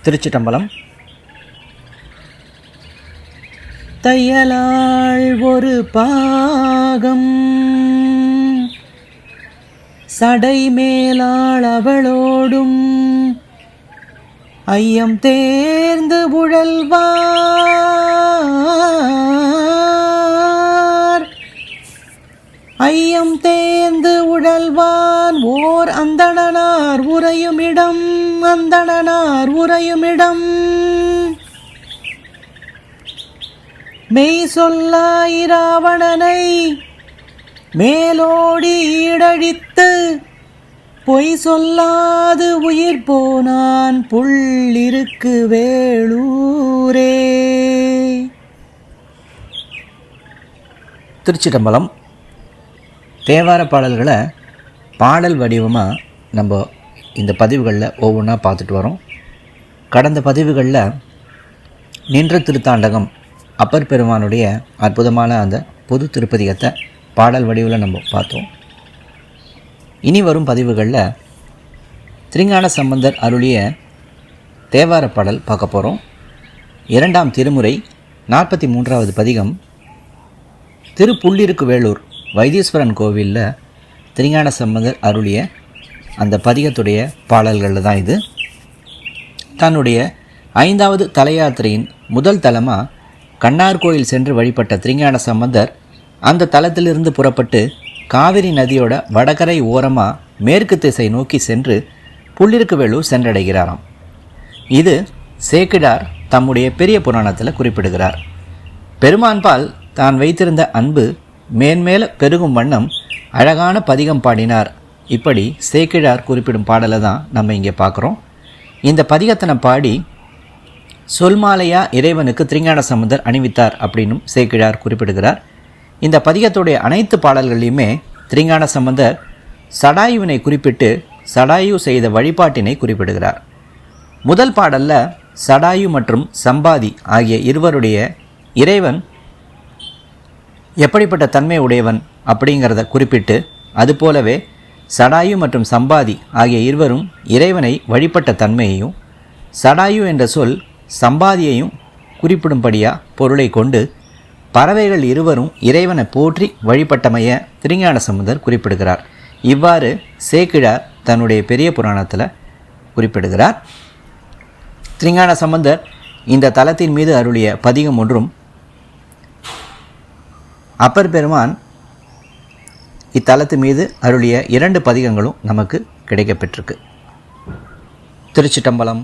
திருச்சிட்டம்பலம். தையலாள் ஒரு பாகம், சடை மேலாள் அவளோடும், ஐயம் தேர்ந்து உழல்வார், ஐயம் தேர்ந்து உழல்வான் ஓர் அந்தணனார் உறையுமிடம், அந்தணனார் உறையுமிடம். மெய் சொல்லாயிராவணனை மேலோடி ஈடழித்து, பொய் சொல்லாது உயிர் போனான் புள்ளிருக்கு வேளூரே. திருச்சிட்டம்பலம். தேவார பாடல்களை பாடல் வடிவமாக நம்ம இந்த பதிவுகளில் ஒவ்வொன்றா பார்த்துட்டு வரோம். கடந்த பதிவுகளில் நின்ற திருத்தாண்டகம் அப்பர் பெருமானுடைய அற்புதமான அந்த பொது திருப்பதிகத்தை பாடல் வடிவில் நம்ம பார்த்தோம். இனி வரும் பதிவுகளில் திருஞான சம்பந்தர் அருளிய தேவார பாடல் பார்க்க போகிறோம். 2ஆம் திருமுறை 43வது பதிகம். திருப்புள்ளிருக்கு வேளூர் வைத்தீஸ்வரன் கோவிலில் திருஞான சம்பந்தர் அருளிய அந்த பதிகத்துடைய பாடல்களில் தான் இது. தன்னுடைய 5வது தல யாத்திரையின் முதல் தலமாக கண்ணார்கோயில் சென்று வழிபட்ட திருஞான சம்பந்தர் அந்த தலத்திலிருந்து புறப்பட்டு காவிரி நதியோட வடகரை ஓரமாக மேற்கு திசை நோக்கி சென்று புள்ளிருக்கு வேளூர் சென்றடைகிறாராம். இது சேக்கிழார் தம்முடைய பெரிய புராணத்தில் குறிப்பிடுகிறார். பெருமான்பால் தான் வைத்திருந்த அன்பு மேன்மேல பெருகும் வண்ணம் அழகான பதிகம் பாடினார். இப்படி சேக்கிழார் குறிப்பிடும் பாடலை தான் நம்ம இங்கே பார்க்குறோம். இந்த பதிகத்தனை பாடி சொல்மாலையா இறைவனுக்கு திருஞான சம்பந்தர் அணிவித்தார் அப்படின்னும் சேக்கிழார் குறிப்பிடுகிறார். இந்த பதிகத்துடைய அனைத்து பாடல்களையுமே திருஞான சம்பந்தர் சடாயுவினை குறிப்பிட்டு சடாயு செய்த வழிபாட்டினை குறிப்பிடுகிறார். முதல் பாடலில் சடாயு மற்றும் சம்பாதி ஆகிய இருவருடைய இறைவன் எப்படிப்பட்ட தன்மை உடையவன் அப்படிங்கிறத குறிப்பிட்டு, அதுபோலவே சடாயு மற்றும் சம்பாதி ஆகிய இருவரும் இறைவனை வழிபட்ட தன்மையையும், சடாயு என்ற சொல் சம்பாதியையும் குறிப்பிடும்படியாக பொருளை கொண்டு பறவைகள் இருவரும் இறைவனை போற்றி வழிபட்டமைய திருஞான சம்பந்தர் குறிப்பிடுகிறார். இவ்வாறு சேக்கிழார் தன்னுடைய பெரிய புராணத்தில் குறிப்பிடுகிறார். திருஞான சம்பந்தர் இந்த தலத்தின் மீது அருளிய பதிகம் ஒன்றும், அப்பர் பெருமான் இத்தலத்து மீது அருளிய 2 பதிகங்களும் நமக்கு கிடைக்கப்பெற்றிருக்கு. திருச்சிட்டம்பலம்.